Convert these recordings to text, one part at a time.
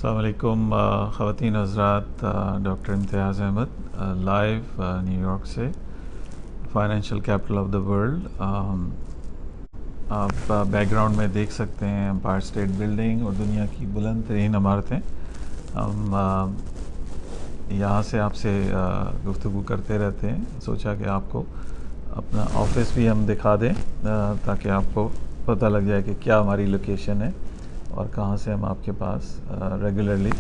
अस्सलाम वालेकुम ख़वातीन हज़रात। Doctor Imtiaz Ahmad live New York से, financial capital of the world. आप बैकग्राउंड में देख सकते हैं एम्पायर स्टेट बिल्डिंग और दुनिया की बुलंद तरीन इमारतें। हम यहाँ से आपसे गुफ्तगू करते रहते हैं। सोचा कि आपको अपना ऑफिस भी हम दिखा दें ताकि आपको पता लग जाए कि क्या हमारी लोकेशन है और कहाँ से हम आपके पास रेगुलरली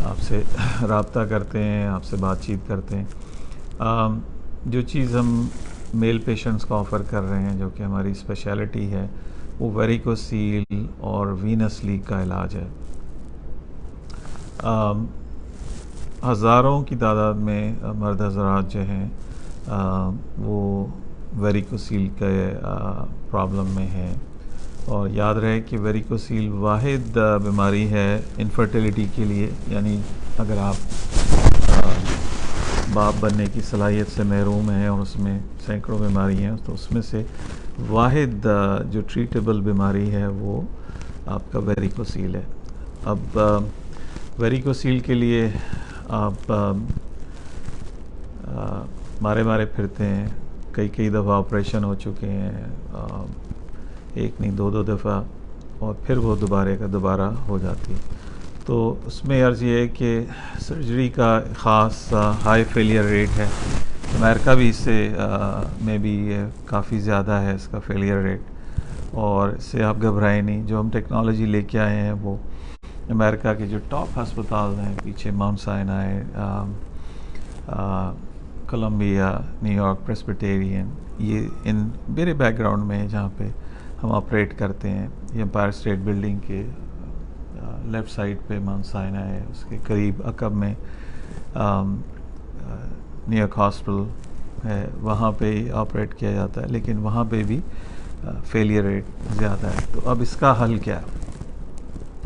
आपसे रब्ता करते हैं, आपसे बातचीत करते हैं। जो चीज़ हम मेल पेशेंट्स को ऑफ़र कर रहे हैं, जो कि हमारी स्पेशलिटी है, वो वेरिकोसील और वीनस लीक का इलाज है। हज़ारों की तादाद में मर्द हज़रात जो हैं वो वेरिकोसील के प्रॉब्लम में हैं। और याद रहे कि वेरिकोसील वाहिद बीमारी है इनफर्टिलिटी के लिए, यानी अगर आप बाप बनने की सलाहियत से महरूम हैं और उसमें सैकड़ों बीमारी हैं, तो उसमें से वाहिद जो ट्रीटेबल बीमारी है वो आपका वेरिकोसील है। अब वेरिकोसील के लिए आप मारे मारे फिरते हैं, कई दफ़ा ऑपरेशन हो चुके हैं, एक नहीं दो दफ़ा, और फिर वो दोबारा हो जाती है। तो उसमें अर्ज़ ये है कि सर्जरी का ख़ास हाई फेलियर रेट है। अमेरिका भी इससे में भी काफ़ी ज़्यादा है इसका फेलियर रेट, और इससे आप घबराएं नहीं। जो हम टेक्नोलॉजी लेके आए हैं वो अमेरिका के जो टॉप अस्पताल हैं, पीछे Mount Sinai, Columbia, New York Presbyterian, ये इन मेरे बैकग्राउंड में है जहाँ पे हम ऑपरेट करते हैं। ये एम्पायर स्टेट बिल्डिंग के लेफ़्ट साइड पे माउंट साइनाई है, उसके करीब अकब में न्यूयॉर्क हॉस्पिटल है, वहाँ पे ही ऑपरेट किया जाता है, लेकिन वहाँ पे भी फेलियर रेट ज़्यादा है। तो अब इसका हल क्या है?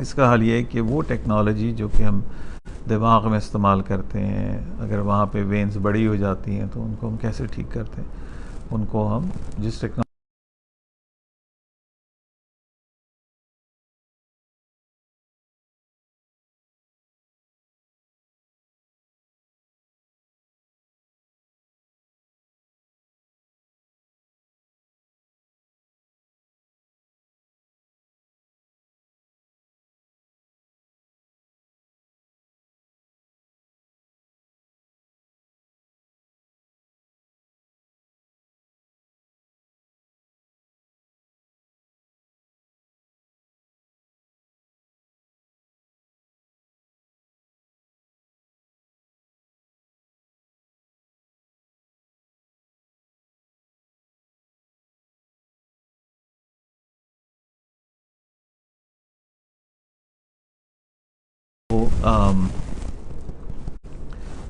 इसका हल ये है कि वो टेक्नोलॉजी जो कि हम दिमाग में इस्तेमाल करते हैं, अगर वहाँ पे वेन्स बड़ी हो जाती हैं तो उनको हम कैसे ठीक करते हैं, उनको हम जिस टेक्नोलॉजी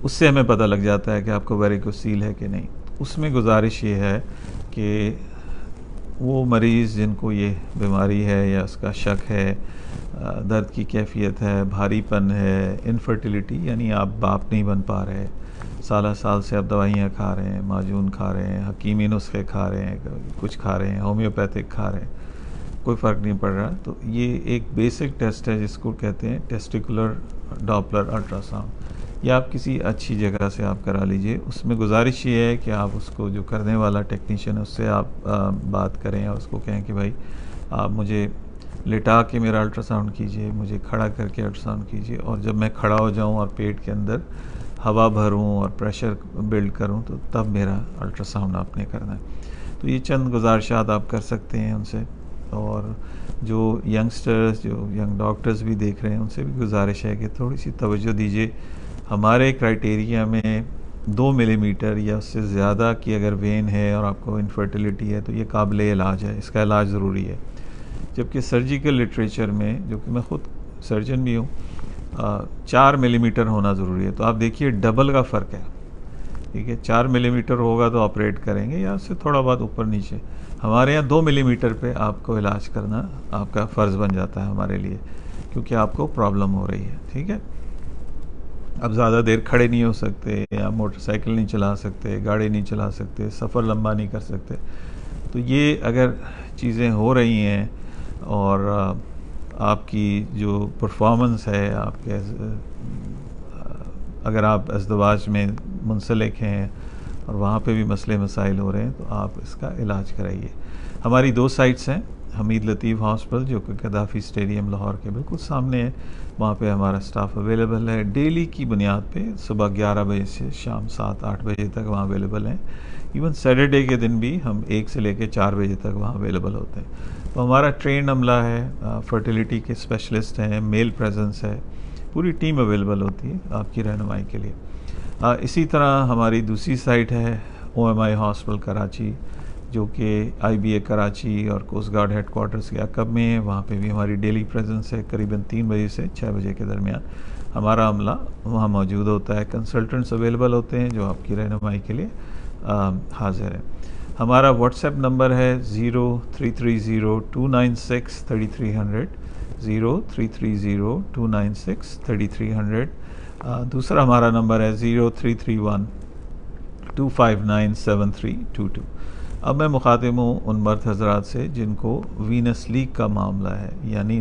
उससे हमें पता लग जाता है कि आपको वेरिकोसील है कि नहीं। उसमें गुजारिश ये है कि वो मरीज़ जिनको ये बीमारी है या उसका शक है, दर्द की कैफियत है, भारीपन है, इनफर्टिलिटी यानी आप बाप नहीं बन पा रहे, साल से आप दवाइयाँ खा रहे हैं, माजून खा रहे हैं, हकीमी नुस्खे खा रहे हैं, कुछ खा रहे हैं, होम्योपैथिक खा रहे हैं, कोई फ़र्क नहीं पड़ रहा, तो ये एक बेसिक टेस्ट है जिसको कहते हैं टेस्टिकुलर डॉपलर अल्ट्रासाउंड। या आप किसी अच्छी जगह से आप करा लीजिए। उसमें गुजारिश ये है कि आप उसको जो करने वाला टेक्नीशियन है उससे आप बात करें और उसको कहें कि भाई आप मुझे लेटा के मेरा अल्ट्रासाउंड कीजिए, मुझे खड़ा करके अल्ट्रासाउंड कीजिए, और जब मैं खड़ा हो जाऊं और पेट के अंदर हवा भरूं और प्रेशर बिल्ड करूं तो तब मेरा अल्ट्रासाउंड आपने करना है। तो ये चंद गुजारिशात आप कर सकते हैं उनसे। और जो यंगस्टर्स, जो यंग डॉक्टर्स भी देख रहे हैं, उनसे भी गुजारिश है कि थोड़ी सी तवज्जो दीजिए। हमारे क्राइटेरिया में 2 मिलीमीटर या उससे ज़्यादा की अगर वेन है और आपको इनफर्टिलिटी है तो ये काबिल इलाज है, इसका इलाज ज़रूरी है। जबकि सर्जिकल लिटरेचर में, जो कि मैं ख़ुद सर्जन भी हूँ, 4 मिलीमीटर होना ज़रूरी है। तो आप देखिए डबल का फ़र्क है, ठीक है। 4 मिलीमीटर होगा तो ऑपरेट करेंगे, या उससे थोड़ा बहुत ऊपर नीचे। हमारे यहाँ 2 मिलीमीटर पे आपको इलाज करना आपका फ़र्ज़ बन जाता है हमारे लिए, क्योंकि आपको प्रॉब्लम हो रही है, ठीक है। अब ज़्यादा देर खड़े नहीं हो सकते, या मोटरसाइकिल नहीं चला सकते, गाड़ी नहीं चला सकते, सफ़र लंबा नहीं कर सकते। तो ये अगर चीज़ें हो रही हैं और आपकी जो परफॉर्मेंस है, आपके अगर आप अज़दवाज में मुंसलिक हैं और वहाँ पे भी मसले मसाइल हो रहे हैं तो आप इसका इलाज कराइए। हमारी 2 साइट्स हैं, हमीद लतीफ़ हॉस्पिटल जो कि गद्दाफ़ी स्टेडियम लाहौर के बिल्कुल सामने है, वहाँ पे हमारा स्टाफ अवेलेबल है डेली की बुनियाद पे, सुबह 11 बजे से शाम 7-8 बजे तक वहाँ अवेलेबल हैं। इवन सैटरडे के दिन भी हम 1 से लेकर 4 बजे तक वहाँ अवेलेबल होते हैं। तो हमारा ट्रेंड अमला है, फर्टिलिटी के स्पेशलिस्ट हैं, मेल प्रेजेंस है, पूरी टीम अवेलेबल होती है आपकी रहनुमाई के लिए। इसी तरह हमारी दूसरी साइट है OMI हॉस्पिटल कराची, जो कि IBA कराची और कोस्ट गार्ड हेडक्वार्टर्स के अकब में है। वहाँ पे भी हमारी डेली प्रेजेंस है, करीबन 3 बजे से 6 बजे के दरमियान हमारा अमला वहाँ मौजूद होता है। कंसल्टेंट्स अवेलेबल होते हैं जो आपकी रहनुमाई के लिए हाजिर है। हमारा व्हाट्सएप नंबर है 0330-296-3300, 0330-296-3300। दूसरा हमारा नंबर है 0331-259-7322। अब मैं मुखातिब हूँ उन मर्द हजरात से जिनको वीनस लीक का मामला है, यानी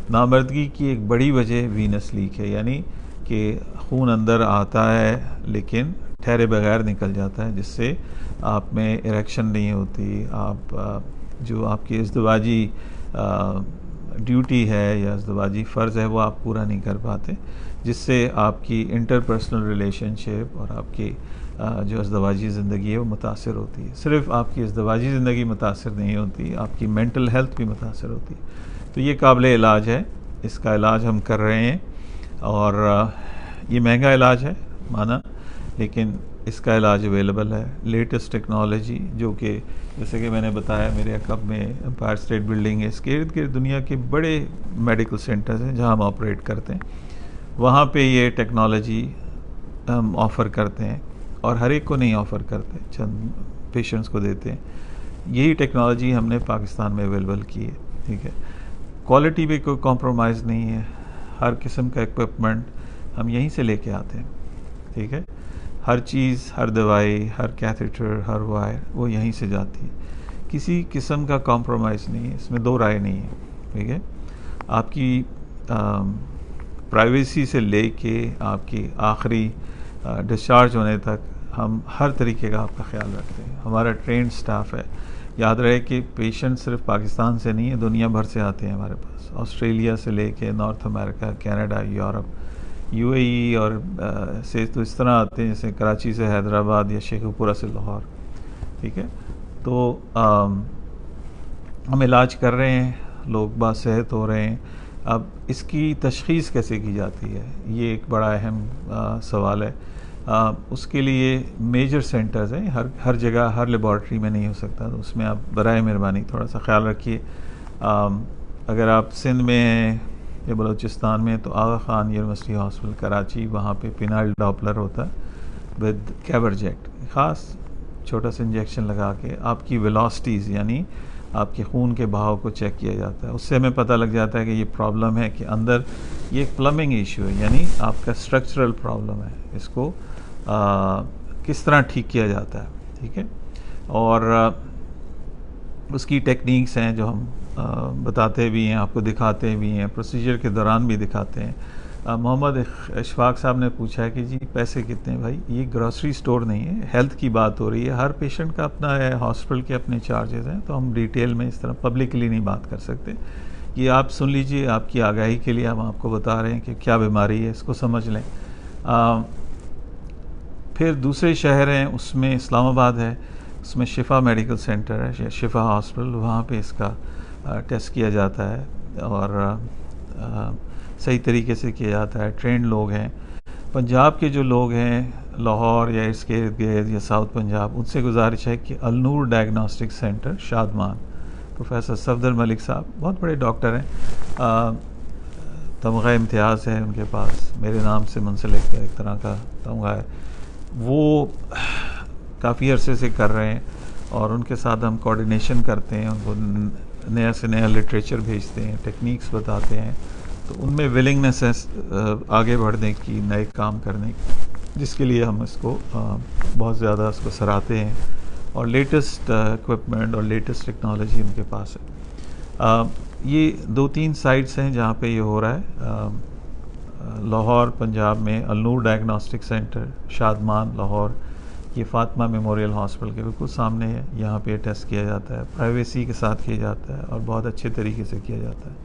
नामर्दगी की एक बड़ी वजह वीनस लीक है, यानी कि खून अंदर आता है लेकिन ठहरे बगैर निकल जाता है, जिससे आप में इरेक्शन नहीं होती, आप जो आपकी इज़्दिवाजी ड्यूटी है या इज़्दिवाजी फ़र्ज़ है वो आप पूरा नहीं कर पाते, जिससे आपकी इंटरपर्सनल रिलेशनशिप और आपकी जो इज़्दिवाजी ज़िंदगी है वो मुतासर होती है। सिर्फ़ आपकी इज़्दिवाजी ज़िंदगी मुतासर नहीं होती, आपकी मेंटल हेल्थ भी मुतासर होती है। तो ये काबिल इलाज है, इसका इलाज हम कर रहे हैं और ये महंगा इलाज है माना, लेकिन इसका इलाज अवेलेबल है। लेटेस्ट टेक्नोलॉजी जो कि जैसे कि मैंने बताया मेरे अकब में एम्पायर स्टेट बिल्डिंग है, इसके इर्द गिर्द दुनिया के बड़े मेडिकल सेंटर्स हैं जहां हम ऑपरेट करते हैं, वहाँ पे ये टेक्नोलॉजी हम ऑफ़र करते हैं और हर एक को नहीं ऑफ़र करते, चंद पेशेंट्स को देते हैं। यही टेक्नोलॉजी हमने पाकिस्तान में अवेलेबल की है, ठीक है। क्वालिटी भी कोई कॉम्प्रोमाइज़ नहीं है, हर किस्म का इक्विपमेंट हम यहीं से लेके आते हैं, ठीक है। हर चीज़, हर दवाई, हर कैथेटर, हर वायर वो यहीं से जाती है, किसी किस्म का कॉम्प्रोमाइज़ नहीं है, इसमें दो राय नहीं है, ठीक है। आपकी प्राइवेसी से लेके आपकी आखिरी डिस्चार्ज होने तक हम हर तरीके का आपका ख्याल रखते हैं। हमारा ट्रेंड स्टाफ है। याद रहे कि पेशेंट सिर्फ पाकिस्तान से नहीं है, दुनिया भर से आते हैं हमारे पास, ऑस्ट्रेलिया से लेके north America, Canada, Europe, UAE और से तो इस तरह आते हैं जैसे कराची से हैदराबाद या शेखुपुरा से लाहौर, ठीक है। तो हम इलाज कर रहे हैं, लोग बासेहत हो रहे हैं। अब इसकी तशख़ीस कैसे की जाती है, ये एक बड़ा अहम सवाल है। उसके लिए मेजर सेंटर्स हैं, हर जगह हर लेबॉर्ट्री में नहीं हो सकता, तो उसमें आप बराए मेहरबानी थोड़ा सा ख्याल रखिए। अगर आप सिंध में हैं या बलूचिस्तान में तो आगा खान यूनिवर्सिटी हॉस्पिटल कराची, वहाँ पे पिनाइल डॉपलर होता है विद कैबरजेट, ख़ास छोटा सा इंजेक्शन लगा के आपकी वेलोसिटीज़ यानी आपके खून के बहाव को चेक किया जाता है। उससे हमें पता लग जाता है कि ये प्रॉब्लम है कि अंदर ये एक प्लम्बिंग इशू है, यानी आपका स्ट्रक्चरल प्रॉब्लम है, इसको किस तरह ठीक किया जाता है, ठीक है। और उसकी टेक्निक्स हैं जो हम बताते भी हैं, आपको दिखाते भी हैं, प्रोसीजर के दौरान भी दिखाते हैं। मोहम्मद इशफाक साहब ने पूछा है कि जी पैसे कितने हैं। भाई ये ग्रॉसरी स्टोर नहीं है, हेल्थ की बात हो रही है, हर पेशेंट का अपना है, हॉस्पिटल के अपने चार्जेस हैं, तो हम डिटेल में इस तरह पब्लिकली नहीं बात कर सकते। ये आप सुन लीजिए, आपकी आगाही के लिए हम आपको बता रहे हैं कि क्या बीमारी है, इसको समझ लें। फिर दूसरे शहर हैं, उसमें इस्लामाबाद है, उसमें शिफा मेडिकल सेंटर है, शिफा हॉस्पिटल, वहाँ पे इसका टेस्ट किया जाता है और सही तरीके से किया जाता है, ट्रेंड लोग हैं। पंजाब के जो लोग हैं लाहौर या इसके इर्द गिर्द या साउथ पंजाब, उनसे गुजारिश है कि Alnoor diagnostic centre Shadman, professor Safdar Malik sahab बहुत बड़े डॉक्टर हैं, तमगा इम्तियाज़ है उनके पास, मेरे नाम से मुंसलिक एक तरह का तमगा है, वो काफ़ी अरसे से कर रहे हैं और उनके साथ हम कोऑर्डिनेशन करते हैं, उनको नया से नया लिटरेचर भेजते हैं, टेक्निक्स बताते हैं, तो उनमें विलिंगनेस है आगे बढ़ने की, नए काम करने की, जिसके लिए हम इसको बहुत ज़्यादा इसको सराहते हैं और लेटेस्ट इक्विपमेंट और लेटेस्ट टेक्नोलॉजी उनके पास है। ये 2-3 साइट्स हैं जहाँ पे ये हो रहा है। लाहौर पंजाब में अलनूर डायग्नोस्टिक सेंटर, शादमान लाहौर, ये फातिमा मेमोरियल हॉस्पिटल के बिल्कुल सामने है। यहाँ पे टेस्ट किया जाता है, प्राइवेसी के साथ किया जाता है और बहुत अच्छे तरीके से किया जाता है।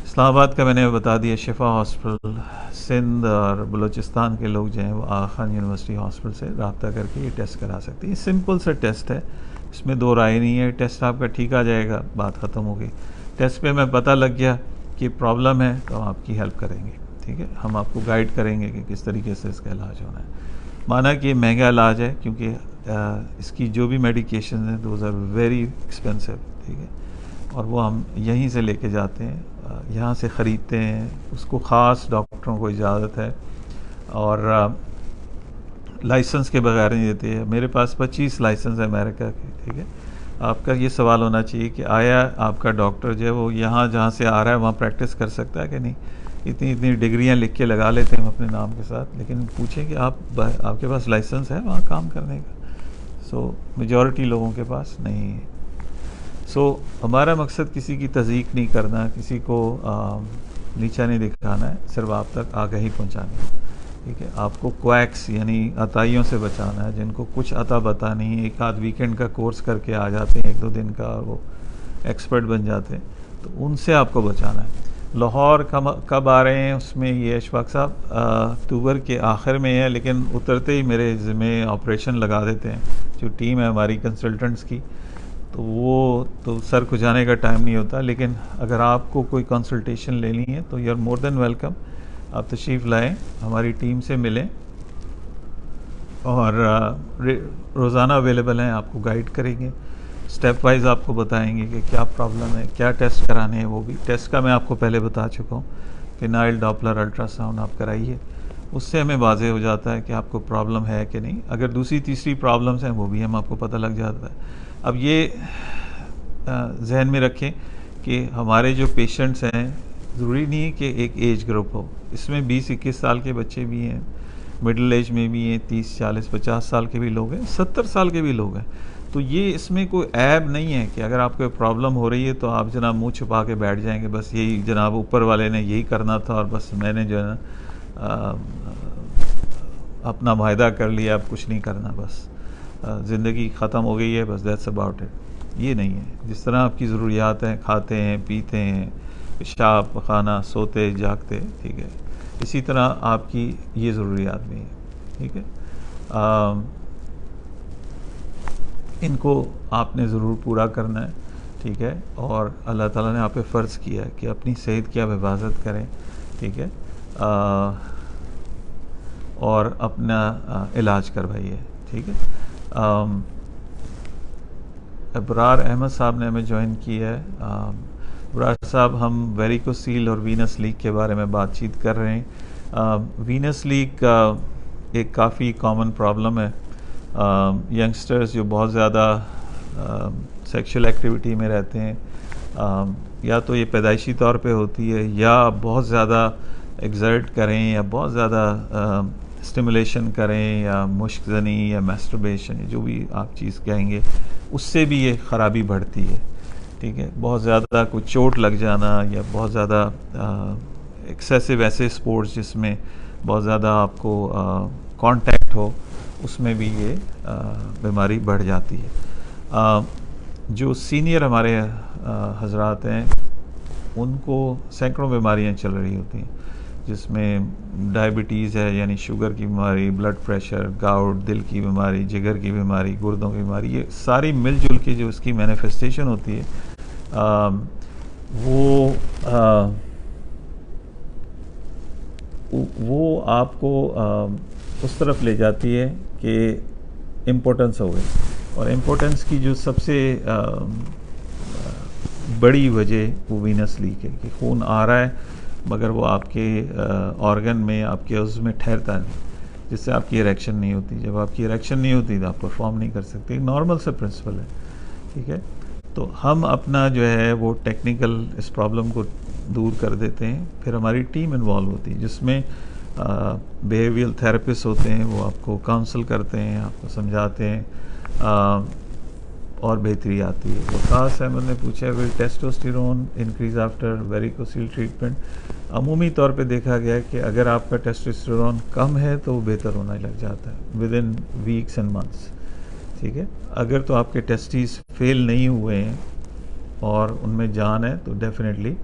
इस्लामाबाद का मैंने बता दिया, शिफा हॉस्पिटल। सिंध और बलूचिस्तान के लोग जो हैं वो आगा खान यूनिवर्सिटी हॉस्पिटल से रब्ता करके ये टेस्ट करा सकते हैं। ये सिंपल सा टेस्ट है, इसमें दो राय नहीं है। टेस्ट आपका ठीक आ जाएगा, बात ख़त्म हो गई। टेस्ट पे मैं पता लग गया कि प्रॉब्लम है तो हम आपकी हेल्प करेंगे, ठीक है। हम आपको गाइड करेंगे कि किस तरीके से इसका इलाज होना है। माना कि महंगा इलाज है क्योंकि इसकी जो भी मेडिकेशन हैं दोज आर वेरी एक्सपेंसिव, ठीक है। और वो हम यहीं से लेके जाते हैं, यहाँ से ख़रीदते हैं। उसको ख़ास डॉक्टरों को इजाज़त है और लाइसेंस के बगैर नहीं देते हैं। मेरे पास 25 लाइसेंस है अमेरिका के, ठीक है। आपका ये सवाल होना चाहिए कि आया आपका डॉक्टर जो है वो यहाँ जहाँ से आ रहा है वहाँ प्रैक्टिस कर सकता है कि नहीं। इतनी इतनी डिग्रियाँ लिख के लगा लेते हैं हम अपने नाम के साथ, लेकिन पूछें कि आपके पास लाइसेंस है वहाँ काम करने का। सो मेजॉरिटी लोगों के पास नहीं है। सो हमारा मकसद किसी की तज़ीक नहीं करना, किसी को नीचा नहीं दिखाना है, सिर्फ आप तक आगाही पहुँचानी है, ठीक है। आपको क्वैक्स यानी अताइयों से बचाना है, जिनको कुछ अता पता नहीं, एक आध वीकेंड का कोर्स करके आ जाते हैं 1-2 दिन का और वो एक्सपर्ट बन जाते हैं, तो उनसे आपको बचाना है। लाहौर कब आ रहे हैं उसमें ये अशफाक साहब अक्टूबर के आखिर में है, लेकिन उतरते ही मेरे ज़िम्मे ऑपरेशन लगा देते हैं जो टीम है हमारी कंसल्टेंट्स की। तो वो तो सर खुजाने का टाइम नहीं होता, लेकिन अगर आपको कोई कंसल्टेशन लेनी है तो you are more than welcome. आप तशरीफ़ लाएँ, हमारी टीम से मिलें और रोज़ाना अवेलेबल हैं, आपको गाइड करेंगे, स्टेप वाइज आपको बताएंगे कि क्या प्रॉब्लम है, क्या टेस्ट कराने हैं। वो भी टेस्ट का मैं आपको पहले बता चुका हूँ, फिनाइल डॉपलर अल्ट्रासाउंड आप कराइए, उससे हमें वाज़े हो जाता है कि आपको प्रॉब्लम है कि नहीं। अगर दूसरी तीसरी प्रॉब्लम्स हैं वो भी हम आपको पता लग जाता है। अब ये जहन में रखें कि हमारे जो पेशेंट्स हैं ज़रूरी नहीं है कि एक एज ग्रुप हो, इसमें 20-21 साल के बच्चे भी हैं, मिडिल एज में भी हैं, 30-40-50 साल के भी लोग हैं, 70 साल के भी लोग हैं। तो ये इसमें कोई ऐब नहीं है कि अगर आपको प्रॉब्लम हो रही है तो आप जनाब मुंह छुपा के बैठ जाएंगे, बस यही जनाब ऊपर वाले ने यही करना था और बस मैंने जो है ना अपना माहिदा कर लिया, अब कुछ नहीं करना, बस ज़िंदगी ख़त्म हो गई है, बस दैट्स अबाउट इट। ये नहीं है। जिस तरह आपकी ज़रूरियात हैं, खाते हैं, पीते हैं, पेशाब पखाना, सोते जागते, ठीक है, इसी तरह आपकी ये ज़रूरियात भी हैं, ठीक है। इनको आपने ज़रूर पूरा करना है, ठीक है। और अल्लाह ताला ने आप पे फ़र्ज़ किया है कि अपनी सेहत की आप हिफाजत करें, ठीक है, और अपना इलाज करवाइए, ठीक है। अबरार अहमद साहब ने हमें ज्वाइन किया है। अबरार साहब, हम वेरिकोसील और वीनस लीक के बारे में बातचीत कर रहे हैं। वीनस लीक एक काफ़ी कॉमन प्रॉब्लम है। यंगस्टर्स जो बहुत ज़्यादा सेक्सुअल एक्टिविटी में रहते हैं, या तो ये पैदाइशी तौर पे होती है या बहुत ज़्यादा एक्सर्ट करें या बहुत ज़्यादा स्टिमुलेशन करें या मुश्कजनी या मैस्टरबेशन, जो भी आप चीज़ कहेंगे, उससे भी ये ख़राबी बढ़ती है, ठीक है। बहुत ज़्यादा कोई चोट लग जाना या बहुत ज़्यादा एक्सेसिव ऐसे स्पोर्ट्स जिसमें बहुत ज़्यादा आपको कांटेक्ट हो, उसमें भी ये बीमारी बढ़ जाती है। जो सीनियर हमारे हजरात हैं उनको सैकड़ों बीमारियां चल रही होती हैं, जिसमें डायबिटीज़ है यानी शुगर की बीमारी, ब्लड प्रेशर, गाउट, दिल की बीमारी, जिगर की बीमारी, गुर्दों की बीमारी, ये सारी मिलजुल के जो इसकी मैनिफेस्टेशन होती है वो आपको उस तरफ ले जाती है कि इम्पोर्टेंस हो गई। और इम्पोर्टेंस की जो सबसे बड़ी वजह वो वीनस लीक है कि खून आ रहा है मगर वो आपके ऑर्गन में, आपके उज़्व में ठहरता नहीं, जिससे आपकी इरेक्शन नहीं होती। जब आपकी इरेक्शन नहीं होती तो आप परफॉर्म नहीं कर सकते। एक नॉर्मल सा प्रिंसिपल है, ठीक है। तो हम अपना जो है वो टेक्निकल इस प्रॉब्लम को दूर कर देते हैं। फिर हमारी टीम इन्वॉल्व होती है जिसमें बिहेवियरल थेरेपिस्ट होते हैं, वो आपको काउंसल करते हैं, आपको समझाते हैं, और बेहतरी आती है। वकास अहमद ने पूछा will testosterone increase after varicocele treatment. अमूमी तौर पे देखा गया है कि अगर आपका टेस्टोस्टेरोन कम है तो वो बेहतर होने लग जाता है with in weeks and months, ठीक है। अगर तो आपके टेस्टिस फेल नहीं हुए हैं और उनमें जान है तो डेफिनेटली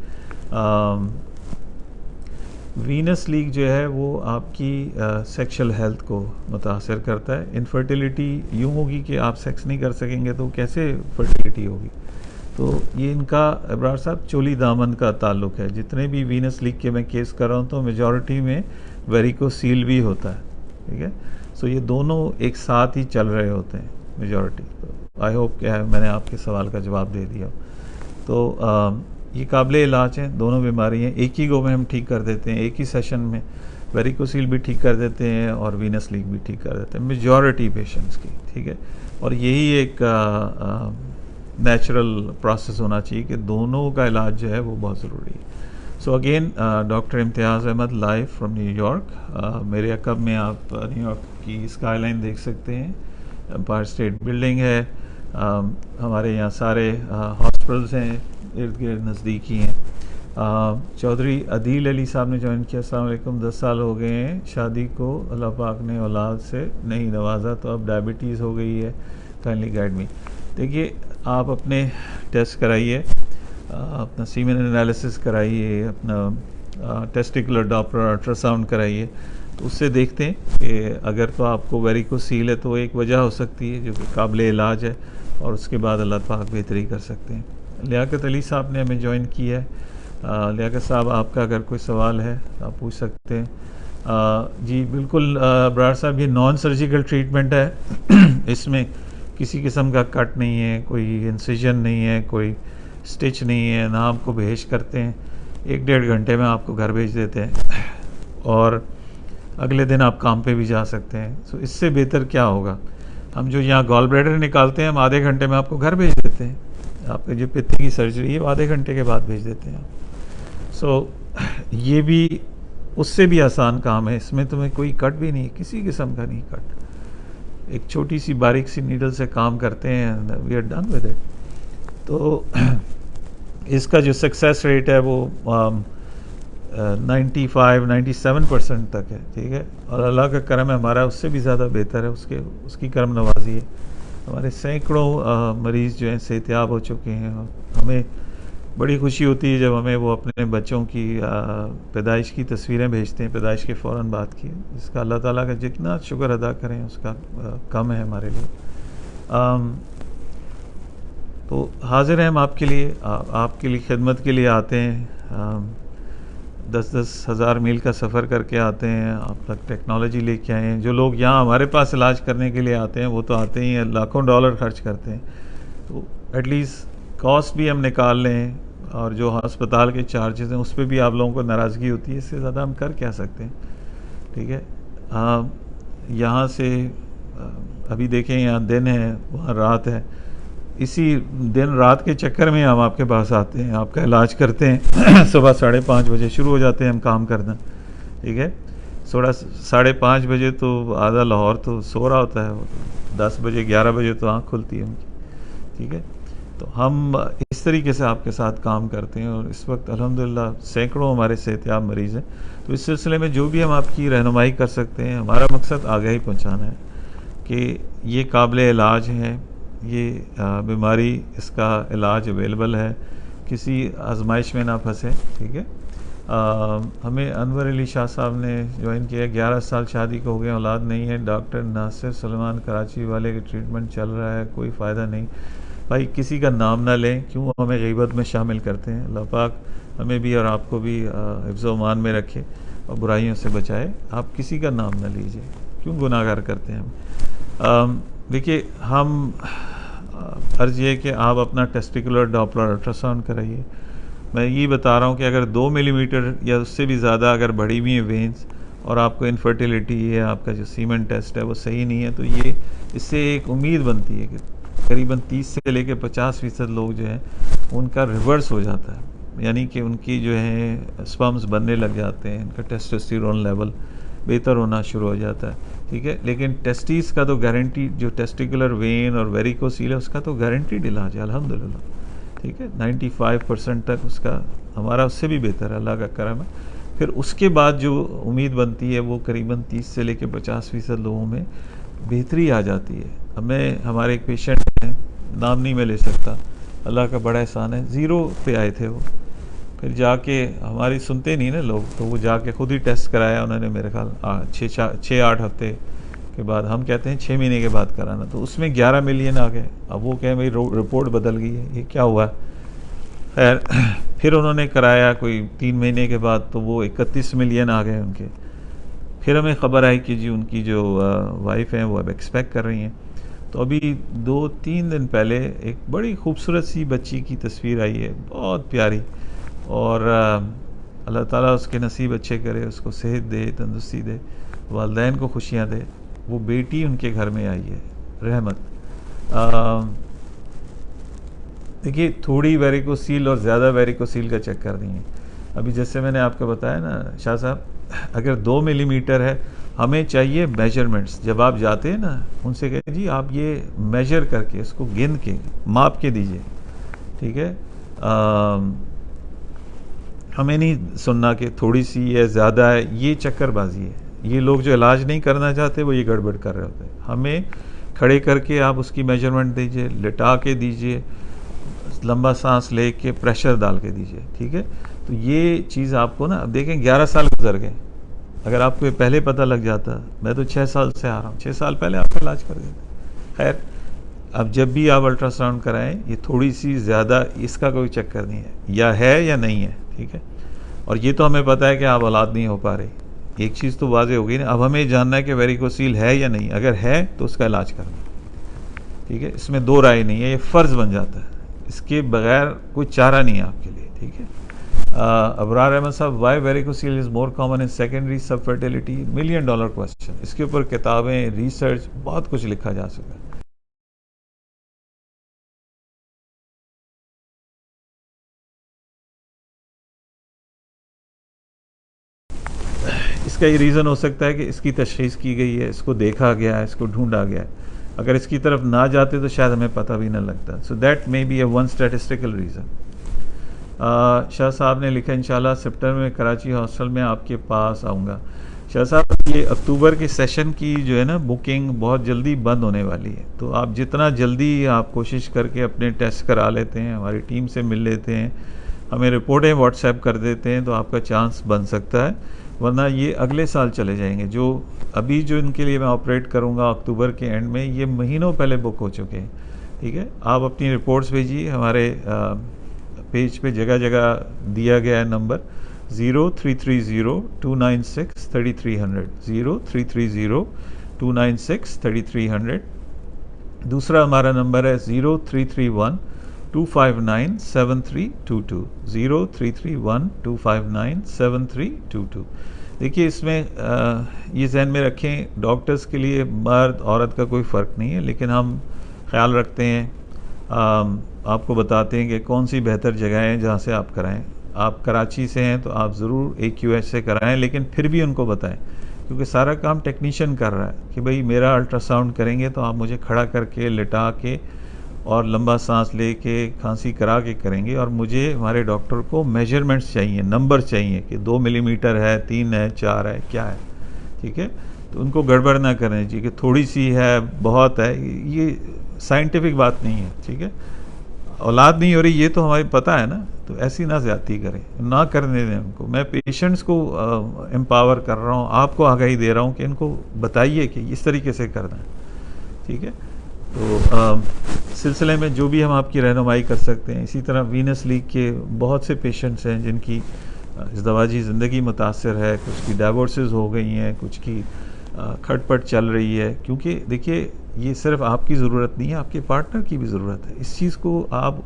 वीनस लीक जो है वो आपकी सेक्सुअल हेल्थ को मुतासर करता है। इनफर्टिलिटी यूँ होगी कि आप सेक्स नहीं कर सकेंगे तो कैसे फर्टिलिटी होगी। तो ये इनका अब्रार साहब चोली दामन का ताल्लुक है। जितने भी वीनस लीक के मैं केस कर रहा हूँ तो मेजॉरिटी में वेरिकोसील भी होता है, ठीक है। सो ये दोनों एक साथ ही चल रहे होते हैं मेजॉरिटी। तो आई होप कि मैंने आपके सवाल का जवाब दे दिया। तो ये काबिल इलाज हैं, दोनों बीमारियाँ एक ही गो में हम ठीक कर देते हैं, एक ही सेशन में वेरिकोसील भी ठीक कर देते हैं और वीनस लीक भी ठीक कर देते हैं मेजॉरिटी पेशेंट्स की, ठीक है। और यही एक नेचुरल प्रोसेस होना चाहिए कि दोनों का इलाज जो है वो बहुत ज़रूरी है। So again doctor Imtiaz Ahmad live from New York. मेरे अकब में आप न्यूयॉर्क की स्काईलाइन देख सकते हैं, एम्पायर स्टेट बिल्डिंग है, हमारे यहाँ सारे हॉस्पिटल्स हैं, इर्द गिर्द नज़दीकी हैं। चौधरी अदील अली साहब ने ज्वाइन किया, अस्सलाम वालेकुम। 10 साल हो गए हैं शादी को, अल्लाह पाक ने औलाद से नहीं नवाजा, तो अब डायबिटीज़ हो गई है, काइंडली गाइड मी। देखिए आप अपने टेस्ट कराइए, अपना सीमेन एनालिसिस कराइए, अपना टेस्टिकुलर डॉपलर अल्ट्रासाउंड कराइए, तो उससे देखते हैं कि अगर तो आपको वेरिकोसील है तो एक वजह हो सकती है जो कि काबिल इलाज है, और उसके बाद अल्लाह पाक बेहतरी कर सकते हैं। लियाकत अली साहब ने हमें ज्वाइन किया है। लियाकत साहब आपका अगर कोई सवाल है तो आप पूछ सकते हैं। जी बिल्कुल ब्रार साहब, ये नॉन सर्जिकल ट्रीटमेंट है इसमें किसी किस्म का कट नहीं है, कोई इंसिजन नहीं है, कोई स्टिच नहीं है, ना आपको बेहोश करते हैं, 1-1.5 घंटे में आपको घर भेज देते हैं और अगले दिन आप काम पे भी जा सकते हैं। सो इससे बेहतर क्या होगा। हम जो यहाँ गॉल ब्लैडर निकालते हैं हम आधे घंटे में आपको घर भेज देते हैं, आपके जो पित्त की सर्जरी है वो आधे घंटे के बाद भेज देते हैं। सो ये भी उससे भी आसान काम है, इसमें तुम्हें कोई कट भी नहीं है, किसी किस्म का नहीं कट, एक छोटी सी बारीक सी नीडल से काम करते हैं, we are done with it. तो इसका जो सक्सेस रेट है वो 95-97% तक है, ठीक है। और अल्लाह का करम है, हमारा उससे भी ज़्यादा बेहतर है, उसकी करम नवाजी है। हमारे सैकड़ों मरीज़ जो हैं सेहतियाब हो चुके हैं। हमें बड़ी खुशी होती है जब हमें वो अपने बच्चों की पैदाइश की तस्वीरें भेजते हैं, पैदाइश के फ़ौरन बाद की। इसका अल्लाह ताला का जितना शुक्र अदा करें उसका कम है हमारे लिए। तो हाजिर हैं हम आपके लिए, आपके लिए खिदमत के लिए आते हैं। 10-10 हज़ार मील का सफ़र करके आते हैं, आप तक टेक्नोलॉजी लेके आए हैं। जो लोग यहाँ हमारे पास इलाज करने के लिए आते हैं वो तो आते ही हैं, लाखों डॉलर खर्च करते हैं, तो एटलीस्ट कॉस्ट भी हम निकाल लें, और जो अस्पताल के चार्जेस हैं उस पर भी आप लोगों को नाराज़गी होती है, इससे ज़्यादा हम कर क्या सकते हैं, ठीक है। यहाँ से अभी देखें, यहाँ दिन है वहाँ रात है, इसी दिन रात के चक्कर में हम आपके पास आते हैं, आपका इलाज करते हैं। सुबह 5:30 बजे शुरू हो जाते हैं हम काम करना, ठीक है। 5:30 बजे तो आधा लाहौर तो सो रहा होता है, 10 बजे 11 बजे तो आँख खुलती है उनकी, ठीक है। तो हम इस तरीके से आपके साथ काम करते हैं, और इस वक्त अल्हम्दुलिल्लाह सैकड़ों हमारे सेहतियाब मरीज़ हैं। तो इस सिलसिले में जो भी हम आपकी रहनुमाई कर सकते हैं, हमारा मकसद आगाही पहुँचाना है कि ये काबिल इलाज है, ये बीमारी, इसका इलाज अवेलेबल है, किसी आजमाइश में ना फंसे, ठीक है। हमें अनवर अली शाह साहब ने ज्वाइन किया, 11 साल शादी को हो गए, औलाद नहीं है, डॉक्टर नासिर सलमान कराची वाले के ट्रीटमेंट चल रहा है, कोई फ़ायदा नहीं। भाई किसी का नाम ना लें, क्यों हमें गीबत में शामिल करते हैं। अल्लाह पाक हमें भी और आपको भी हिफ्ज़ मान में रखे और बुराइयों से बचाए। आप किसी का नाम ना लीजिए, क्यों गुनाहगार करते हैं हम। देखिए हम अर्ज़ ये कि आप अपना टेस्टिकुलर डॉपलर अल्ट्रासाउंड कराइए। मैं ये बता रहा हूँ कि अगर 2 मिलीमीटर या उससे भी ज़्यादा अगर बढ़ी हुई है वेंस, और आपको इनफर्टिलिटी है, आपका जो सीमेन टेस्ट है वो सही नहीं है, तो ये इससे एक उम्मीद बनती है कि करीबन 30 से लेकर 50% लोग जो हैं उनका रिवर्स हो जाता है, यानी कि उनकी जो है स्पर्म्स बनने लग जाते हैं, इनका टेस्टोस्टेरोन लेवल बेहतर होना शुरू हो जाता है, ठीक है। लेकिन टेस्टिस का तो गारंटी, जो टेस्टिकुलर वेन और वेरिकोसील है उसका तो गारंटीड इलाज है अल्हम्दुलिल्लाह, ठीक है। 95% तक उसका, हमारा उससे भी बेहतर है, अल्लाह का करम है। फिर उसके बाद जो उम्मीद बनती है वो करीबन 30 से लेकर 50% लोगों में बेहतरी आ जाती है। हमें, हमारे एक पेशेंट हैं, नाम नहीं मैं ले सकता, अल्लाह का बड़ा एहसान है, ज़ीरो पे आए थे वो, फिर जाके, हमारी सुनते नहीं ना लोग, तो वो जाके खुद ही टेस्ट कराया उन्होंने, मेरे ख्याल 6-8 हफ्ते के बाद, हम कहते हैं 6 महीने के बाद कराना, तो उसमें 11 मिलियन आ गए। अब वो कहें भाई रिपोर्ट बदल गई है, ये क्या हुआ। खैर फिर उन्होंने कराया कोई 3 महीने के बाद, तो वो 31 मिलियन आ गए उनके। फिर हमें ख़बर आई कि जी उनकी जो वाइफ हैं वो अब एक्सपेक्ट कर रही हैं। तो अभी 2-3 दिन पहले एक बड़ी खूबसूरत सी बच्ची की तस्वीर आई है, बहुत प्यारी, और अल्लाह ताला उसके नसीब अच्छे करे, उसको सेहत दे, तंदुरुस्ती दे, वालिदैन को खुशियाँ दे। वो बेटी उनके घर में आई है, रहमत। देखिए, थोड़ी वेरिकोसील और ज़्यादा वेरिकोसील का चक्कर नहीं है। अभी जैसे मैंने आपको बताया ना शाह साहब, अगर 2 मिलीमीटर है, हमें चाहिए मेजरमेंट्स। जब आप जाते हैं ना, उनसे कहें जी आप ये मेजर करके, इसको गिन के, माप के दीजिए, ठीक है। हमें नहीं सुनना कि थोड़ी सी है, ज़्यादा है, ये चक्करबाजी है। ये लोग जो इलाज नहीं करना चाहते वो ये गड़बड़ कर रहे होते हैं। हमें खड़े करके आप उसकी मेजरमेंट दीजिए, लिटा के दीजिए, लंबा सांस ले के प्रेशर डाल के दीजिए, ठीक है। तो ये चीज़ आपको ना, अब देखें 11 साल गुजर गए, अगर आपको ये पहले पता लग जाता, मैं तो 6 साल से आ रहा हूँ, 6 साल पहले आपका इलाज कर देते। खैर, अब जब भी आप अल्ट्रासाउंड कराएं, ये थोड़ी सी ज़्यादा, इसका कोई चक्कर नहीं है, या नहीं है, ठीक है। और ये तो हमें पता है कि आप औलाद नहीं हो पा रही, एक चीज़ तो वाज़ेह हो गई ना। अब हमें जानना है कि वेरिकोसील है या नहीं, अगर है तो उसका इलाज करना, ठीक है। इसमें दो राय नहीं है, ये फ़र्ज़ बन जाता है, इसके बगैर कोई चारा नहीं है आपके लिए, ठीक है। Abrar Ahmed sahab, why varicocele is more common in secondary sub fertility, $1 million question. इसके ऊपर किताबें, रिसर्च, बहुत कुछ लिखा जा सकता है। इसका ये रीज़न हो सकता है कि इसकी तशख़ीस की गई है, इसको देखा गया है, इसको ढूंढा गया है। अगर इसकी तरफ ना जाते तो शायद हमें पता भी ना लगता। So that may be A one statistical reason. Shah साहब ने लिखा, इंशाल्लाह सितंबर में कराची हॉस्टल में आपके पास आऊँगा। शाह साहब, ये अक्टूबर के सेशन की जो है ना बुकिंग बहुत जल्दी बंद होने वाली है, तो आप जितना जल्दी आप कोशिश करके अपने टेस्ट करा लेते हैं, हमारी टीम से मिल लेते हैं, हमें रिपोर्टें व्हाट्सएप कर देते हैं, तो आपका चांस बन सकता है। वरना ये अगले साल चले जाएंगे। जो अभी जो इनके लिए मैं ऑपरेट करूँगा अक्टूबर के एंड में, ये महीनों पहले बुक हो चुके हैं, ठीक है। आप अपनी रिपोर्ट्स भेजिए, हमारे पेज पे जगह जगह दिया गया है नंबर 0330-296-3300, 0330-296-3300। दूसरा हमारा नंबर है 0331-259-7322, 0331-259-7322। देखिए, इसमें ये जहन में रखें, डॉक्टर्स के लिए मर्द औरत का कोई फ़र्क नहीं है, लेकिन हम ख्याल रखते हैं, आपको बताते हैं कि कौन सी बेहतर जगह है जहाँ से आप कराएं। आप कराची से हैं तो आप ज़रूर AQH से कराएं, लेकिन फिर भी उनको बताएं, क्योंकि सारा काम टेक्नीशियन कर रहा है कि भाई मेरा अल्ट्रासाउंड करेंगे तो आप मुझे खड़ा करके, लिटा के और लंबा सांस लेके, खांसी करा के करेंगे, और मुझे, हमारे डॉक्टर को मेजरमेंट्स चाहिए, नंबर चाहिए कि 2 मिलीमीटर है, 3 है, 4 है, क्या है, ठीक है। तो उनको गड़बड़ ना करनी चाहिए कि थोड़ी सी है, बहुत है, ये साइंटिफिक बात नहीं है, ठीक है। औलाद नहीं हो रही ये तो हमारी पता है ना, तो ऐसी ना ज़्यादती करें, ना करने दें उनको। मैं पेशेंट्स को एम्पावर कर रहा हूँ, आपको आगाही दे रहा हूँ कि इनको बताइए कि इस तरीके से करना है, ठीक है। तो सिलसिले में जो भी हम आपकी रहनुमाई कर सकते हैं। इसी तरह वीनस लीक के बहुत से पेशेंट्स हैं जिनकी इज़दवाजी ज़िंदगी मुतासर है, कुछ की डाइवोर्सेस हो गई हैं, कुछ की खटपट चल रही है, क्योंकि देखिए ये सिर्फ आपकी ज़रूरत नहीं है, आपके पार्टनर की भी ज़रूरत है। इस चीज़ को आप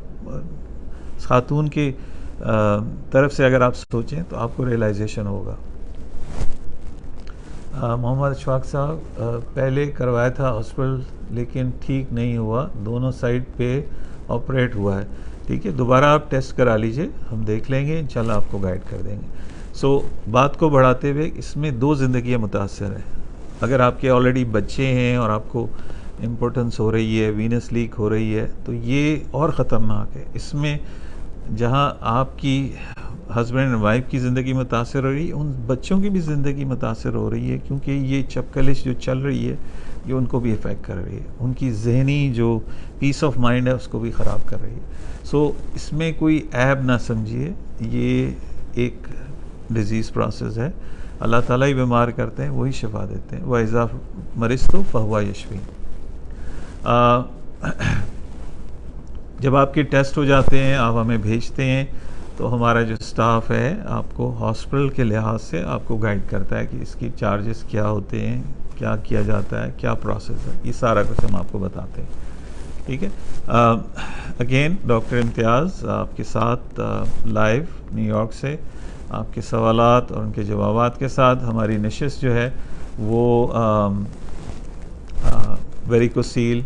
खातून के तरफ से अगर आप सोचें तो आपको रियलाइजेशन होगा। मोहम्मद अशफाक साहब, पहले करवाया था हॉस्पिटल लेकिन ठीक नहीं हुआ, दोनों साइड पे ऑपरेट हुआ है, ठीक है। दोबारा आप टेस्ट करा लीजिए, हम देख लेंगे, इंशाल्लाह आपको गाइड कर देंगे। सो बात को बढ़ाते हुए इसमें दो ज़िंदगियाँ मुतासर हैं। अगर आपके ऑलरेडी बच्चे हैं और आपको इम्पोर्टेंस हो रही है, वीनस लीक हो रही है, तो ये और ख़तरनाक है। इसमें जहाँ आपकी हस्बैंड एंड वाइफ की ज़िंदगी मुतासर हो रही है, उन बच्चों की भी ज़िंदगी मुतासर हो रही है, क्योंकि ये चपकलिश जो चल रही है ये उनको भी इफ़ेक्ट कर रही है। उनकी जहनी जो पीस ऑफ माइंड है उसको भी ख़राब कर रही है। सो इसमें कोई ऐब ना समझिए, ये एक डिज़ीज़ प्रोसेस है। अल्लाह ताला ही बीमार करते हैं, वही शिफा देते हैं। वइज़ा मरिज़्तु फ़हुवा यशफ़ीन। जब आपके टेस्ट हो जाते हैं, आप हमें भेजते हैं, तो हमारा जो स्टाफ है आपको हॉस्पिटल के लिहाज से आपको गाइड करता है कि इसकी चार्जेस क्या होते हैं, क्या किया जाता है, क्या प्रोसेस है, ये सारा कुछ हम आपको बताते हैं। ठीक है। अगेन डॉक्टर इम्तियाज़ आपके साथ लाइव न्यूयॉर्क से आपके सवालात और उनके जवाबात के साथ। हमारी नशिस्त जो है वो वेरिकोसील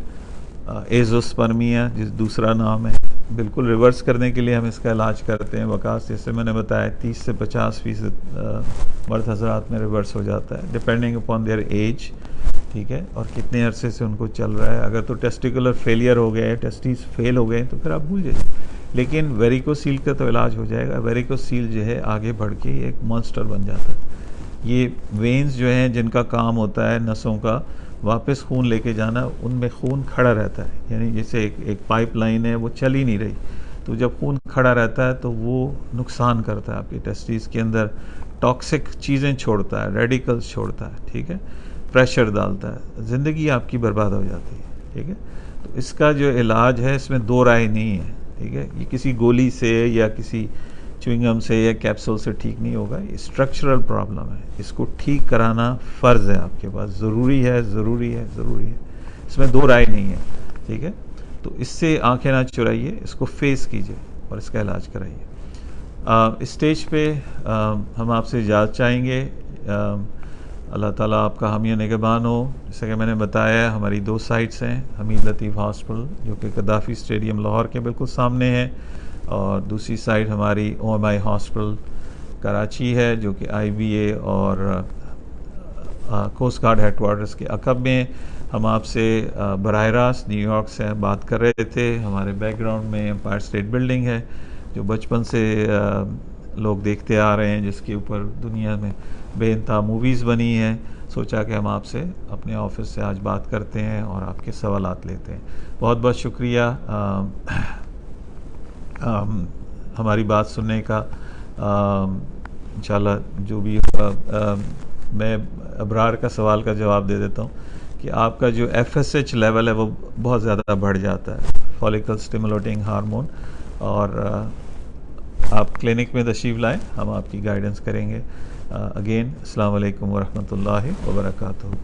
एज़ोस्पर्मिया जिस दूसरा नाम है, बिल्कुल रिवर्स करने के लिए हम इसका इलाज करते हैं। वकास जैसे मैंने बताया 30 से 50% मर्द हज़रात में रिवर्स हो जाता है, डिपेंडिंग अपॉन देयर एज। ठीक है, और कितने अरसे से उनको चल रहा है। अगर तो टेस्टिकुलर फेलियर हो गया है, टेस्टिस फेल हो गए तो फिर आप भूल जाइए, लेकिन वेरिकोसील का तो इलाज हो जाएगा। वेरिकोसील जो है आगे बढ़ के एक मॉन्स्टर बन जाता है। ये वेन्स जो हैं जिनका काम होता है नसों का वापस खून लेके जाना, उनमें खून खड़ा रहता है। यानी जैसे एक पाइपलाइन है, वो चल ही नहीं रही, तो जब खून खड़ा रहता है तो वो नुकसान करता है, आपके टेस्टिस के अंदर टॉक्सिक चीज़ें छोड़ता है, रेडिकल्स छोड़ता है। ठीक है, प्रेशर डालता है, ज़िंदगी आपकी बर्बाद हो जाती है। ठीक है, तो इसका जो इलाज है इसमें दो राय नहीं है। ठीक है, ये किसी गोली से या किसी च्युइंगम से या कैप्सूल से ठीक नहीं होगा। ये स्ट्रक्चरल प्रॉब्लम है, इसको ठीक कराना फ़र्ज़ है आपके पास, ज़रूरी है, ज़रूरी है, ज़रूरी है। इसमें दो राय नहीं है। ठीक है, तो इससे आंखें ना चुराइए, इसको फेस कीजिए और इसका इलाज कराइए। इस स्टेज पे हम आपसे इजाज़त चाहेंगे। अल्लाह ताला आपका हामी निगहबान हो। जैसे कि मैंने बताया, हमारी दो साइट्स हैं, हमीद लतीफ़ हॉस्पिटल जो कि गद्दाफ़ी स्टेडियम लाहौर के बिल्कुल सामने है, और दूसरी साइड हमारी OMI हॉस्पिटल कराची है जो कि IBA और कोस्ट गार्ड हेडक्वार्टर्स के अकब में। हम आपसे बराह रास्त न्यूयॉर्क से बात कर रहे थे। हमारे बैकग्राउंड में एम्पायर स्टेट बिल्डिंग है जो बचपन से लोग देखते आ रहे हैं, जिसके ऊपर दुनिया में बेइंतहा मूवीज़ बनी हैं। सोचा कि हम आपसे अपने ऑफिस से आज बात करते हैं और आपके सवालात लेते हैं। बहुत बहुत शुक्रिया हमारी बात सुनने का। इंशाल्लाह जो भी होगा, मैं अबरार का सवाल का जवाब दे देता हूँ कि आपका जो FSH लेवल है वो बहुत ज़्यादा बढ़ जाता है, फॉलिकल स्टिमुलेटिंग हार्मोन, और आप क्लिनिक में तशरीफ़ लाएँ, हम आपकी गाइडेंस करेंगे। अगेन अस्सलाम वालेकुम व रहमतुल्लाहि व बरकातुहू।